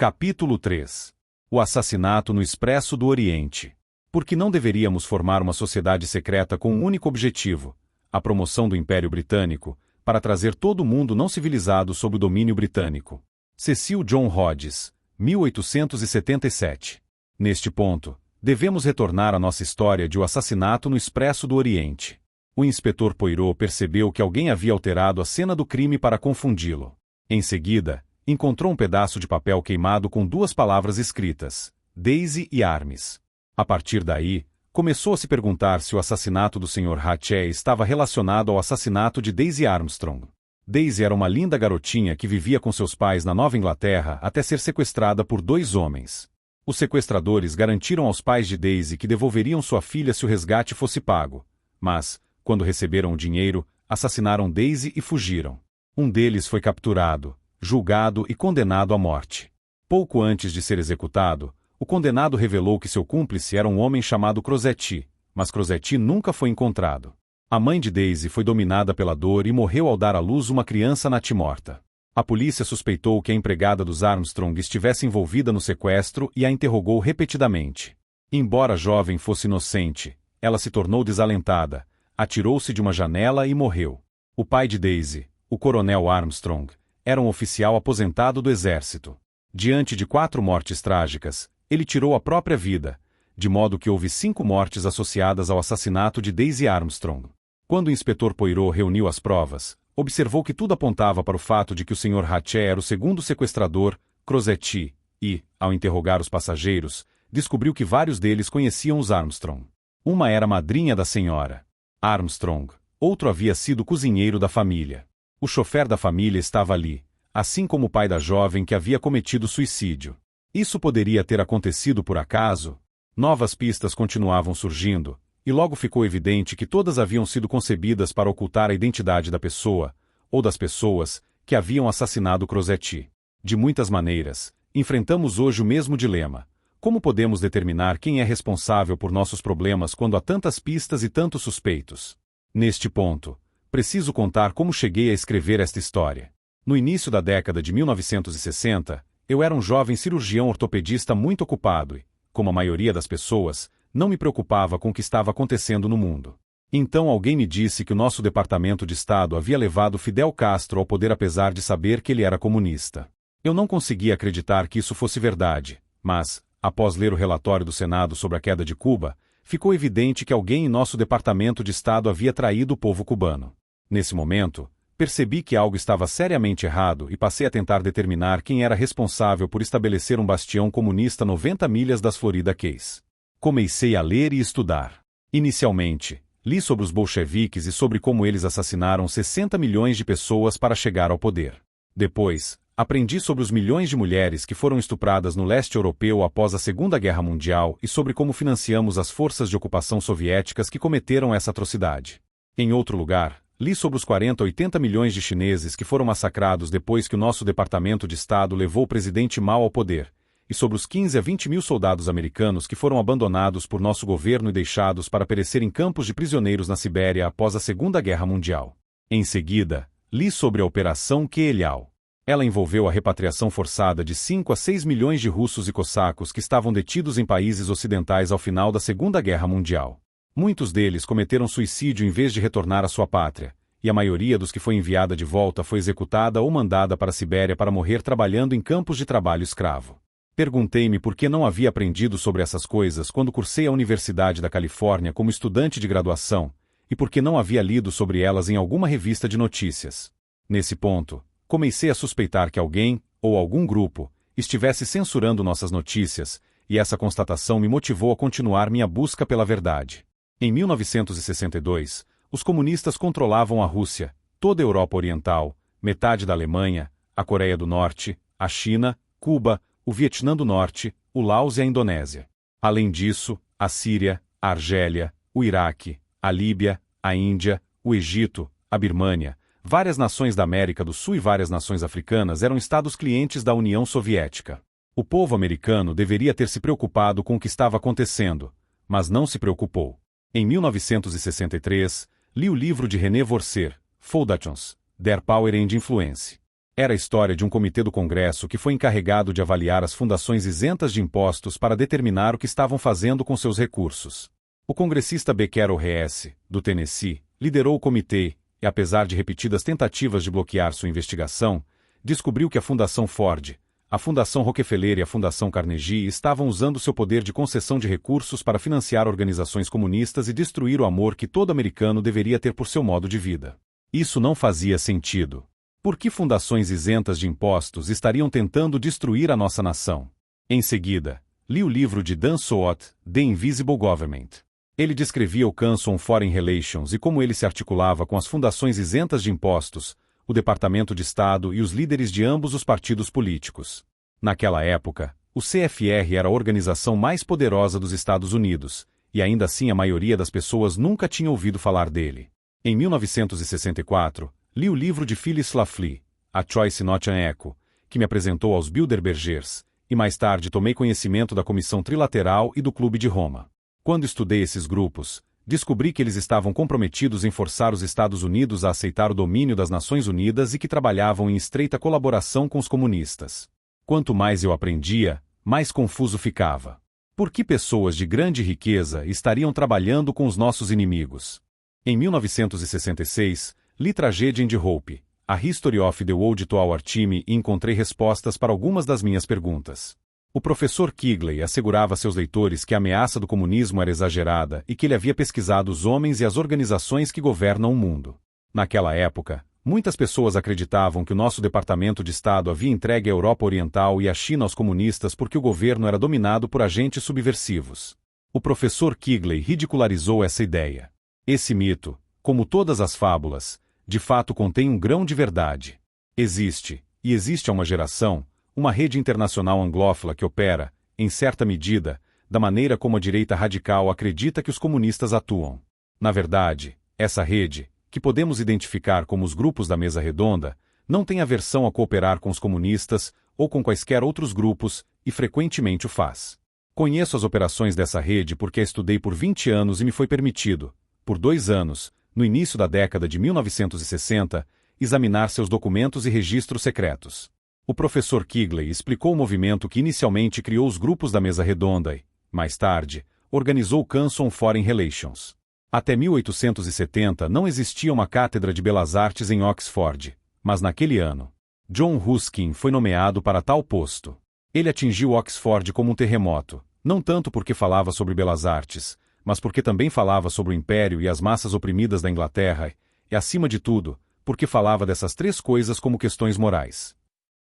Capítulo 3. O assassinato no Expresso do Oriente. Por que não deveríamos formar uma sociedade secreta com um único objetivo, a promoção do Império Britânico, para trazer todo o mundo não civilizado sob o domínio britânico? Cecil John Rhodes, 1877. Neste ponto, devemos retornar à nossa história de O Assassinato no Expresso do Oriente. O inspetor Poirot percebeu que alguém havia alterado a cena do crime para confundi-lo. Em seguida, encontrou um pedaço de papel queimado com duas palavras escritas: Daisy e Armes. A partir daí, começou a se perguntar se o assassinato do Sr. Hatchett estava relacionado ao assassinato de Daisy Armstrong. Daisy era uma linda garotinha que vivia com seus pais na Nova Inglaterra até ser sequestrada por dois homens. Os sequestradores garantiram aos pais de Daisy que devolveriam sua filha se o resgate fosse pago, mas, quando receberam o dinheiro, assassinaram Daisy e fugiram. Um deles foi capturado, julgado e condenado à morte. Pouco antes de ser executado, o condenado revelou que seu cúmplice era um homem chamado Crosetti, mas Crosetti nunca foi encontrado. A mãe de Daisy foi dominada pela dor e morreu ao dar à luz uma criança natimorta. A polícia suspeitou que a empregada dos Armstrong estivesse envolvida no sequestro e a interrogou repetidamente. Embora a jovem fosse inocente, ela se tornou desalentada, atirou-se de uma janela e morreu. O pai de Daisy, o coronel Armstrong, era um oficial aposentado do exército. Diante de 4 mortes trágicas, ele tirou a própria vida, de modo que houve 5 mortes associadas ao assassinato de Daisy Armstrong. Quando o inspetor Poirot reuniu as provas, observou que tudo apontava para o fato de que o Sr. Hatchett era o segundo sequestrador, Crosetti, e, ao interrogar os passageiros, descobriu que vários deles conheciam os Armstrong. Uma era a madrinha da senhora Armstrong, outro havia sido cozinheiro da família. O chofer da família estava ali, assim como o pai da jovem que havia cometido suicídio. Isso poderia ter acontecido por acaso? Novas pistas continuavam surgindo, e logo ficou evidente que todas haviam sido concebidas para ocultar a identidade da pessoa, ou das pessoas, que haviam assassinado Crosetti. De muitas maneiras, enfrentamos hoje o mesmo dilema. Como podemos determinar quem é responsável por nossos problemas quando há tantas pistas e tantos suspeitos? Neste ponto, preciso contar como cheguei a escrever esta história. No início da década de 1960, eu era um jovem cirurgião ortopedista muito ocupado e, como a maioria das pessoas, não me preocupava com o que estava acontecendo no mundo. Então alguém me disse que o nosso Departamento de Estado havia levado Fidel Castro ao poder apesar de saber que ele era comunista. Eu não conseguia acreditar que isso fosse verdade, mas, após ler o relatório do Senado sobre a queda de Cuba, ficou evidente que alguém em nosso Departamento de Estado havia traído o povo cubano. Nesse momento, percebi que algo estava seriamente errado e passei a tentar determinar quem era responsável por estabelecer um bastião comunista a 90 milhas das Florida Keys. Comecei a ler e estudar. Inicialmente, li sobre os bolcheviques e sobre como eles assassinaram 60 milhões de pessoas para chegar ao poder. Depois, aprendi sobre os milhões de mulheres que foram estupradas no leste europeu após a Segunda Guerra Mundial e sobre como financiamos as forças de ocupação soviéticas que cometeram essa atrocidade. Em outro lugar, li sobre os 40 a 80 milhões de chineses que foram massacrados depois que o nosso Departamento de Estado levou o presidente Mao ao poder, e sobre os 15 a 20 mil soldados americanos que foram abandonados por nosso governo e deixados para perecer em campos de prisioneiros na Sibéria após a Segunda Guerra Mundial. Em seguida, li sobre a Operação Kelial. Ela envolveu a repatriação forçada de 5 a 6 milhões de russos e cossacos que estavam detidos em países ocidentais ao final da Segunda Guerra Mundial. Muitos deles cometeram suicídio em vez de retornar à sua pátria, e a maioria dos que foi enviada de volta foi executada ou mandada para a Sibéria para morrer trabalhando em campos de trabalho escravo. Perguntei-me por que não havia aprendido sobre essas coisas quando cursei a Universidade da Califórnia como estudante de graduação, e por que não havia lido sobre elas em alguma revista de notícias. Nesse ponto, comecei a suspeitar que alguém, ou algum grupo, estivesse censurando nossas notícias, e essa constatação me motivou a continuar minha busca pela verdade. Em 1962, os comunistas controlavam a Rússia, toda a Europa Oriental, metade da Alemanha, a Coreia do Norte, a China, Cuba, o Vietnã do Norte, o Laos e a Indonésia. Além disso, a Síria, a Argélia, o Iraque, a Líbia, a Índia, o Egito, a Birmânia, várias nações da América do Sul e várias nações africanas eram estados clientes da União Soviética. O povo americano deveria ter se preocupado com o que estava acontecendo, mas não se preocupou. Em 1963, li o livro de René Worcester, Feuilletons, Der Power and Influence. Era a história de um comitê do Congresso que foi encarregado de avaliar as fundações isentas de impostos para determinar o que estavam fazendo com seus recursos. O congressista B. Carroll Hess, do Tennessee, liderou o comitê e, apesar de repetidas tentativas de bloquear sua investigação, descobriu que a Fundação Ford, a Fundação Rockefeller e a Fundação Carnegie estavam usando seu poder de concessão de recursos para financiar organizações comunistas e destruir o amor que todo americano deveria ter por seu modo de vida. Isso não fazia sentido. Por que fundações isentas de impostos estariam tentando destruir a nossa nação? Em seguida, li o livro de Dan Soot, The Invisible Government. Ele descrevia o Council on Foreign Relations e como ele se articulava com as fundações isentas de impostos, o Departamento de Estado e os líderes de ambos os partidos políticos. Naquela época, o CFR era a organização mais poderosa dos Estados Unidos, e ainda assim a maioria das pessoas nunca tinha ouvido falar dele. Em 1964, li o livro de Phyllis Schlafly, A Choice Not an Echo, que me apresentou aos Bilderbergers, e mais tarde tomei conhecimento da Comissão Trilateral e do Clube de Roma. Quando estudei esses grupos, descobri que eles estavam comprometidos em forçar os Estados Unidos a aceitar o domínio das Nações Unidas e que trabalhavam em estreita colaboração com os comunistas. Quanto mais eu aprendia, mais confuso ficava. Por que pessoas de grande riqueza estariam trabalhando com os nossos inimigos? Em 1966, li Tragedy in the Hope, A History of the World to Our Team e encontrei respostas para algumas das minhas perguntas. O professor Kigley assegurava a seus leitores que a ameaça do comunismo era exagerada e que ele havia pesquisado os homens e as organizações que governam o mundo. Naquela época, muitas pessoas acreditavam que o nosso Departamento de Estado havia entregue a Europa Oriental e a China aos comunistas porque o governo era dominado por agentes subversivos. O professor Kigley ridicularizou essa ideia. Esse mito, como todas as fábulas, de fato contém um grão de verdade. Existe há uma geração, uma rede internacional anglófila que opera, em certa medida, da maneira como a direita radical acredita que os comunistas atuam. Na verdade, essa rede, que podemos identificar como os grupos da mesa redonda, não tem aversão a cooperar com os comunistas ou com quaisquer outros grupos e frequentemente o faz. Conheço as operações dessa rede porque a estudei por 20 anos e me foi permitido, por 2 anos, no início da década de 1960, examinar seus documentos e registros secretos. O professor Kigley explicou o movimento que inicialmente criou os grupos da mesa redonda e, mais tarde, organizou o Council on Foreign Relations. Até 1870 não existia uma cátedra de belas artes em Oxford, mas naquele ano, John Ruskin foi nomeado para tal posto. Ele atingiu Oxford como um terremoto, não tanto porque falava sobre belas artes, mas porque também falava sobre o império e as massas oprimidas da Inglaterra e, acima de tudo, porque falava dessas 3 coisas como questões morais.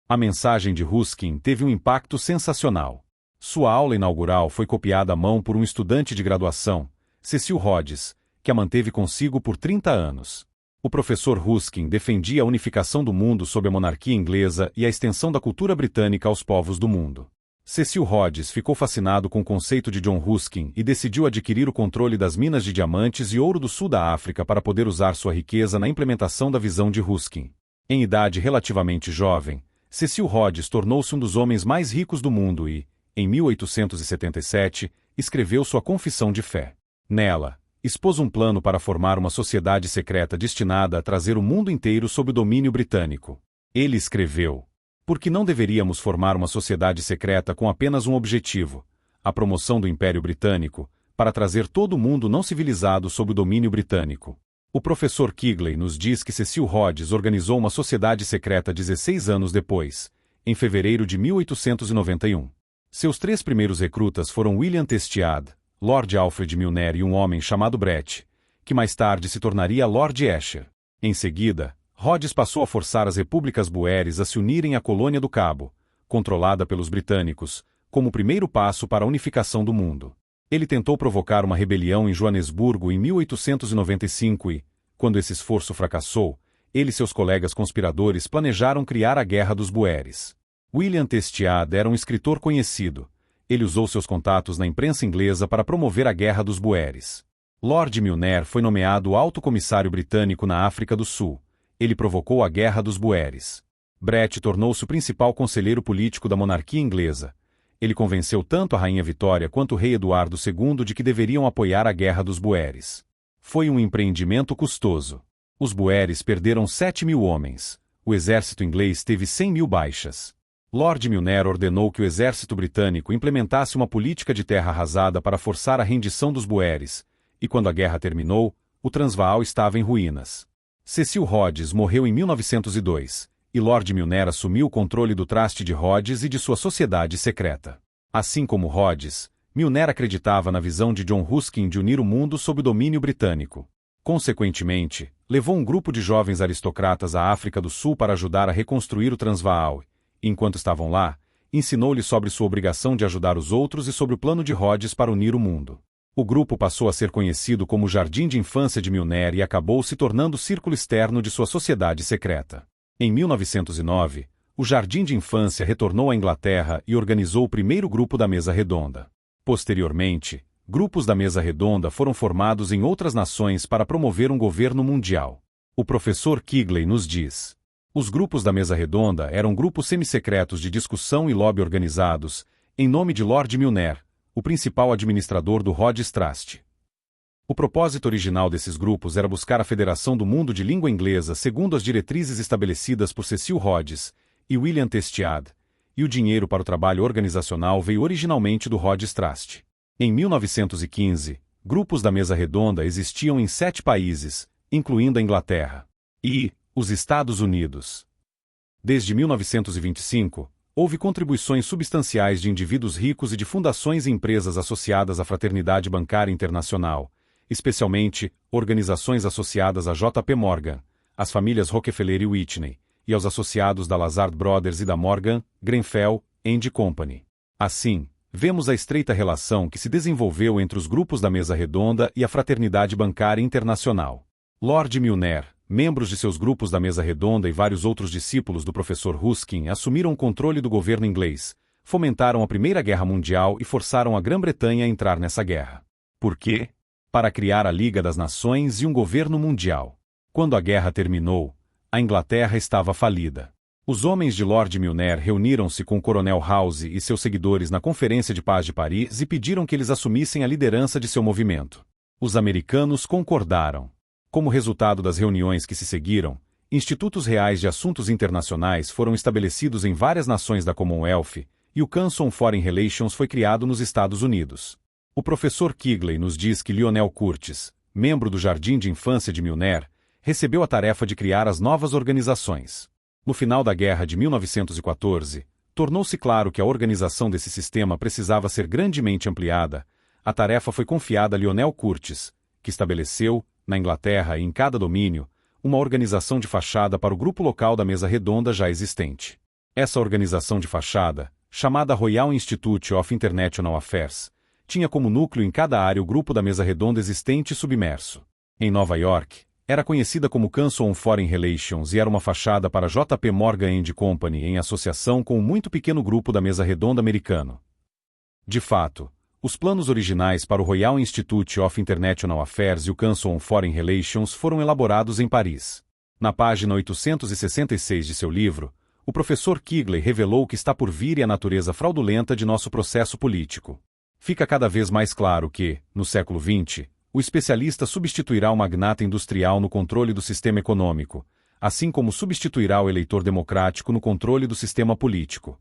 A mensagem de Ruskin teve um impacto sensacional. Sua aula inaugural foi copiada à mão por um estudante de graduação, Cecil Rhodes, que a manteve consigo por 30 anos. O professor Ruskin defendia a unificação do mundo sob a monarquia inglesa e a extensão da cultura britânica aos povos do mundo. Cecil Rhodes ficou fascinado com o conceito de John Ruskin e decidiu adquirir o controle das minas de diamantes e ouro do sul da África para poder usar sua riqueza na implementação da visão de Ruskin. Em idade relativamente jovem, Cecil Rhodes tornou-se um dos homens mais ricos do mundo e, em 1877, escreveu sua Confissão de Fé. Nela, expôs um plano para formar uma sociedade secreta destinada a trazer o mundo inteiro sob o domínio britânico. Ele escreveu: por que não deveríamos formar uma sociedade secreta com apenas um objetivo, a promoção do Império Britânico, para trazer todo o mundo não civilizado sob o domínio britânico? O professor Kigley nos diz que Cecil Rhodes organizou uma sociedade secreta 16 anos depois, em fevereiro de 1891. Seus 3 primeiros recrutas foram William Testiad, Lord Alfred Milner e um homem chamado Brett, que mais tarde se tornaria Lord Asher. Em seguida, Rhodes passou a forçar as repúblicas boeres a se unirem à colônia do Cabo, controlada pelos britânicos, como o primeiro passo para a unificação do mundo. Ele tentou provocar uma rebelião em Joanesburgo em 1895 e, quando esse esforço fracassou, ele e seus colegas conspiradores planejaram criar a Guerra dos Boeres. William Testiad era um escritor conhecido. Ele usou seus contatos na imprensa inglesa para promover a Guerra dos Boeres. Lord Milner foi nomeado Alto Comissário Britânico na África do Sul. Ele provocou a Guerra dos Boeres. Brett tornou-se o principal conselheiro político da monarquia inglesa. Ele convenceu tanto a Rainha Vitória quanto o rei Eduardo II de que deveriam apoiar a Guerra dos Boeres. Foi um empreendimento custoso. Os Boeres perderam 7.000 homens. o exército inglês teve 100.000 baixas. Lord Milner ordenou que o exército britânico implementasse uma política de terra arrasada para forçar a rendição dos boeres, e quando a guerra terminou, o Transvaal estava em ruínas. Cecil Rhodes morreu em 1902, e Lord Milner assumiu o controle do traste de Rhodes e de sua sociedade secreta. Assim como Rhodes, Milner acreditava na visão de John Ruskin de unir o mundo sob o domínio britânico. Consequentemente, levou um grupo de jovens aristocratas à África do Sul para ajudar a reconstruir o Transvaal, e, enquanto estavam lá, ensinou-lhes sobre sua obrigação de ajudar os outros e sobre o plano de Rhodes para unir o mundo. O grupo passou a ser conhecido como o Jardim de Infância de Milner e acabou se tornando o círculo externo de sua sociedade secreta. Em 1909, o Jardim de Infância retornou à Inglaterra e organizou o primeiro grupo da Mesa Redonda. Posteriormente, grupos da Mesa Redonda foram formados em outras nações para promover um governo mundial. O professor Quigley nos diz: os grupos da Mesa Redonda eram grupos semissecretos de discussão e lobby organizados, em nome de Lord Milner, o principal administrador do Rhodes Trust. O propósito original desses grupos era buscar a federação do mundo de língua inglesa segundo as diretrizes estabelecidas por Cecil Rhodes e William Testiad, e o dinheiro para o trabalho organizacional veio originalmente do Rhodes Trust. Em 1915, grupos da Mesa Redonda existiam em 7 países, incluindo a Inglaterra e os Estados Unidos. Desde 1925, houve contribuições substanciais de indivíduos ricos e de fundações e empresas associadas à Fraternidade Bancária Internacional, especialmente organizações associadas a JP Morgan, as famílias Rockefeller e Whitney, e aos associados da Lazard Brothers e da Morgan, Grenfell and Company. Assim, vemos a estreita relação que se desenvolveu entre os grupos da Mesa Redonda e a Fraternidade Bancária Internacional. Lord Milner, membros de seus grupos da Mesa Redonda e vários outros discípulos do professor Ruskin assumiram o controle do governo inglês, fomentaram a Primeira Guerra Mundial e forçaram a Grã-Bretanha a entrar nessa guerra. Por quê? Para criar a Liga das Nações e um governo mundial. Quando a guerra terminou, a Inglaterra estava falida. Os homens de Lord Milner reuniram-se com o Coronel House e seus seguidores na Conferência de Paz de Paris e pediram que eles assumissem a liderança de seu movimento. Os americanos concordaram. Como resultado das reuniões que se seguiram, institutos reais de assuntos internacionais foram estabelecidos em várias nações da Commonwealth, e o Council on Foreign Relations foi criado nos Estados Unidos. O professor Quigley nos diz que Lionel Curtis, membro do Jardim de Infância de Milner, recebeu a tarefa de criar as novas organizações. No final da Guerra de 1914, tornou-se claro que a organização desse sistema precisava ser grandemente ampliada. A tarefa foi confiada a Lionel Curtis, que estabeleceu, na Inglaterra e em cada domínio, uma organização de fachada para o grupo local da Mesa Redonda já existente. Essa organização de fachada, chamada Royal Institute of International Affairs, tinha como núcleo em cada área o grupo da Mesa Redonda existente e submerso. Em Nova York, era conhecida como Council on Foreign Relations e era uma fachada para JP Morgan and Company em associação com um muito pequeno grupo da Mesa Redonda americano. De fato, os planos originais para o Royal Institute of International Affairs e o Council on Foreign Relations foram elaborados em Paris. Na página 866 de seu livro, o professor Quigley revelou o que está por vir e a natureza fraudulenta de nosso processo político. Fica cada vez mais claro que, no século XX, o especialista substituirá o magnata industrial no controle do sistema econômico, assim como substituirá o eleitor democrático no controle do sistema político.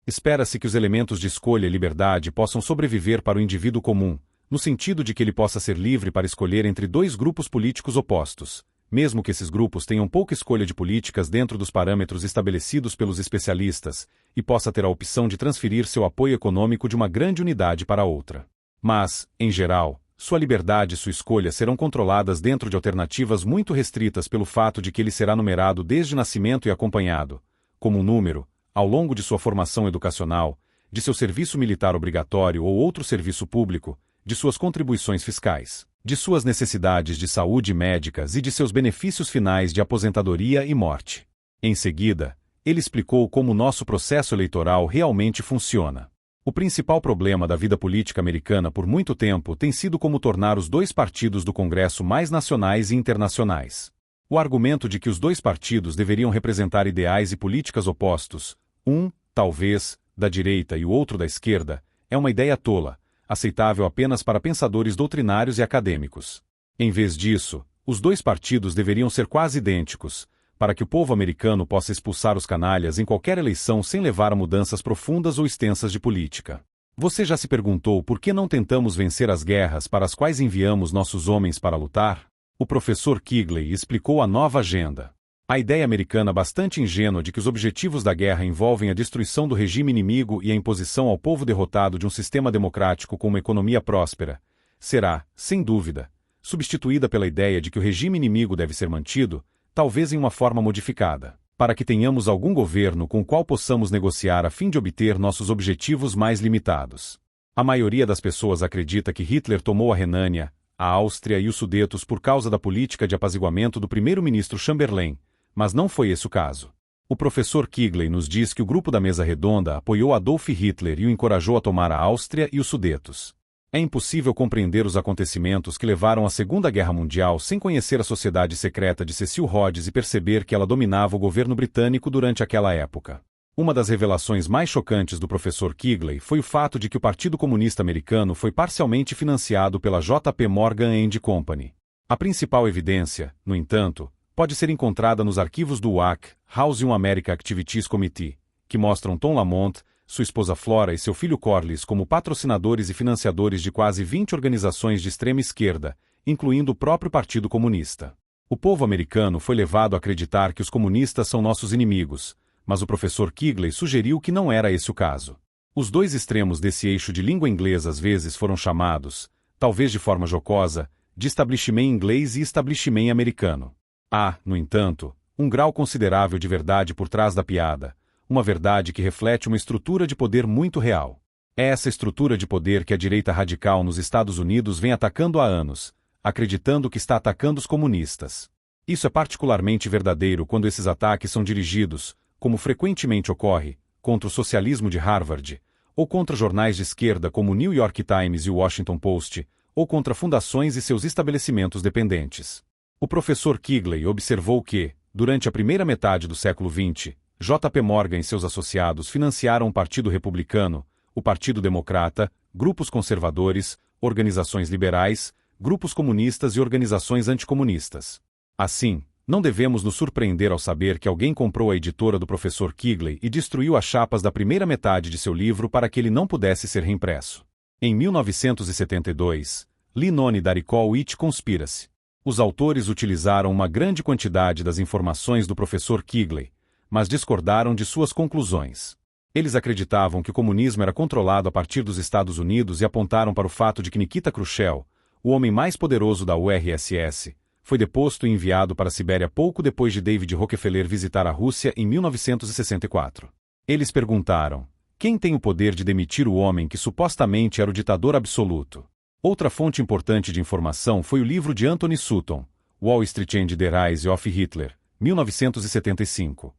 Espera-se que os elementos de escolha e liberdade possam sobreviver para o indivíduo comum, no sentido de que ele possa ser livre para escolher entre 2 grupos políticos opostos, mesmo que esses grupos tenham pouca escolha de políticas dentro dos parâmetros estabelecidos pelos especialistas, e possa ter a opção de transferir seu apoio econômico de uma grande unidade para outra. Mas, em geral, sua liberdade e sua escolha serão controladas dentro de alternativas muito restritas pelo fato de que ele será numerado desde nascimento e acompanhado, como um número, ao longo de sua formação educacional, de seu serviço militar obrigatório ou outro serviço público, de suas contribuições fiscais, de suas necessidades de saúde médicas e de seus benefícios finais de aposentadoria e morte. Em seguida, ele explicou como o nosso processo eleitoral realmente funciona. O principal problema da vida política americana por muito tempo tem sido como tornar os 2 partidos do Congresso mais nacionais e internacionais. O argumento de que os 2 partidos deveriam representar ideais e políticas opostos, um, talvez, da direita e o outro da esquerda, é uma ideia tola, aceitável apenas para pensadores doutrinários e acadêmicos. Em vez disso, os 2 partidos deveriam ser quase idênticos, para que o povo americano possa expulsar os canalhas em qualquer eleição sem levar a mudanças profundas ou extensas de política. Você já se perguntou por que não tentamos vencer as guerras para as quais enviamos nossos homens para lutar? O professor Quigley explicou a nova agenda. A ideia americana bastante ingênua de que os objetivos da guerra envolvem a destruição do regime inimigo e a imposição ao povo derrotado de um sistema democrático com uma economia próspera, será, sem dúvida, substituída pela ideia de que o regime inimigo deve ser mantido, talvez em uma forma modificada, para que tenhamos algum governo com o qual possamos negociar a fim de obter nossos objetivos mais limitados. A maioria das pessoas acredita que Hitler tomou a Renânia, a Áustria e os Sudetos por causa da política de apaziguamento do primeiro-ministro Chamberlain, mas não foi esse o caso. O professor Quigley nos diz que o grupo da mesa redonda apoiou Adolf Hitler e o encorajou a tomar a Áustria e os Sudetos. É impossível compreender os acontecimentos que levaram à Segunda Guerra Mundial sem conhecer a sociedade secreta de Cecil Rhodes e perceber que ela dominava o governo britânico durante aquela época. Uma das revelações mais chocantes do professor Quigley foi o fato de que o Partido Comunista Americano foi parcialmente financiado pela J.P. Morgan & Company. A principal evidência, no entanto, pode ser encontrada nos arquivos do WAC, House America Activities Committee, que mostram Tom Lamont, sua esposa Flora e seu filho Corliss como patrocinadores e financiadores de quase 20 organizações de extrema esquerda, incluindo o próprio Partido Comunista. O povo americano foi levado a acreditar que os comunistas são nossos inimigos, mas o professor Quigley sugeriu que não era esse o caso. Os dois extremos desse eixo de língua inglesa às vezes foram chamados, talvez de forma jocosa, de establishment inglês e establishment americano. Há, no entanto, um grau considerável de verdade por trás da piada, uma verdade que reflete uma estrutura de poder muito real. É essa estrutura de poder que a direita radical nos Estados Unidos vem atacando há anos, acreditando que está atacando os comunistas. Isso é particularmente verdadeiro quando esses ataques são dirigidos, como frequentemente ocorre, contra o socialismo de Harvard, ou contra jornais de esquerda como o New York Times e o Washington Post, ou contra fundações e seus estabelecimentos dependentes. O professor Quigley observou que, durante a primeira metade do século XX, J.P. Morgan e seus associados financiaram o Partido Republicano, o Partido Democrata, grupos conservadores, organizações liberais, grupos comunistas e organizações anticomunistas. Assim, não devemos nos surpreender ao saber que alguém comprou a editora do professor Quigley e destruiu as chapas da primeira metade de seu livro para que ele não pudesse ser reimpresso. Em 1972, Lee Noni Recall It Conspiracy. Os autores utilizaram uma grande quantidade das informações do professor Quigley, mas discordaram de suas conclusões. Eles acreditavam que o comunismo era controlado a partir dos Estados Unidos e apontaram para o fato de que Nikita Khrushchev, o homem mais poderoso da URSS, foi deposto e enviado para a Sibéria pouco depois de David Rockefeller visitar a Rússia em 1964. Eles perguntaram: quem tem o poder de demitir o homem que supostamente era o ditador absoluto? Outra fonte importante de informação foi o livro de Anthony Sutton, Wall Street and the Rise of Hitler, 1975.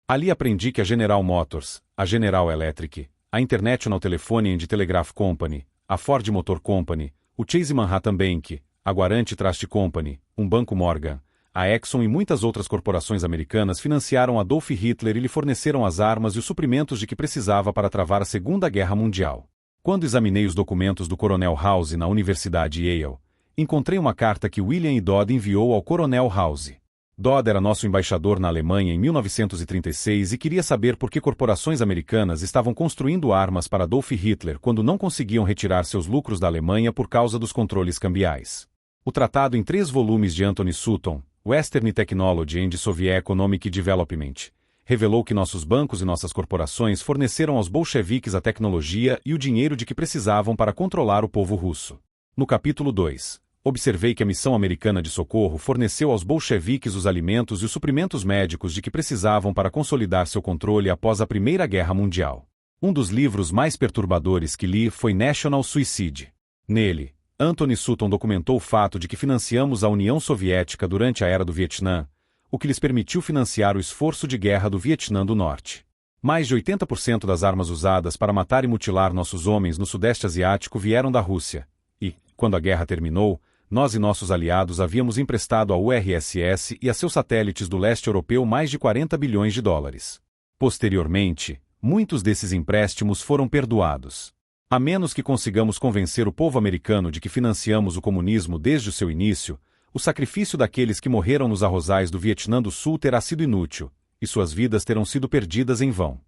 Ali aprendi que a General Motors, a General Electric, a International Telephone and Telegraph Company, a Ford Motor Company, o Chase Manhattan Bank, a Guaranty Trust Company, um banco Morgan, a Exxon e muitas outras corporações americanas financiaram Adolf Hitler e lhe forneceram as armas e os suprimentos de que precisava para travar a Segunda Guerra Mundial. Quando examinei os documentos do Coronel House na Universidade Yale, encontrei uma carta que William E. Dodd enviou ao Coronel House. Dodd era nosso embaixador na Alemanha em 1936 e queria saber por que corporações americanas estavam construindo armas para Adolf Hitler quando não conseguiam retirar seus lucros da Alemanha por causa dos controles cambiais. O tratado em 3 volumes de Anthony Sutton, Western Technology and Soviet Economic Development, revelou que nossos bancos e nossas corporações forneceram aos bolcheviques a tecnologia e o dinheiro de que precisavam para controlar o povo russo. No capítulo 2, observei que a missão americana de socorro forneceu aos bolcheviques os alimentos e os suprimentos médicos de que precisavam para consolidar seu controle após a Primeira Guerra Mundial. Um dos livros mais perturbadores que li foi National Suicide. Nele, Anthony Sutton documentou o fato de que financiamos a União Soviética durante a Era do Vietnã, o que lhes permitiu financiar o esforço de guerra do Vietnã do Norte. Mais de 80% das armas usadas para matar e mutilar nossos homens no Sudeste Asiático vieram da Rússia, e, quando a guerra terminou, nós e nossos aliados havíamos emprestado à URSS e a seus satélites do leste europeu mais de 40 bilhões de dólares. Posteriormente, muitos desses empréstimos foram perdoados. A menos que consigamos convencer o povo americano de que financiamos o comunismo desde o seu início, o sacrifício daqueles que morreram nos arrozais do Vietnã do Sul terá sido inútil, e suas vidas terão sido perdidas em vão.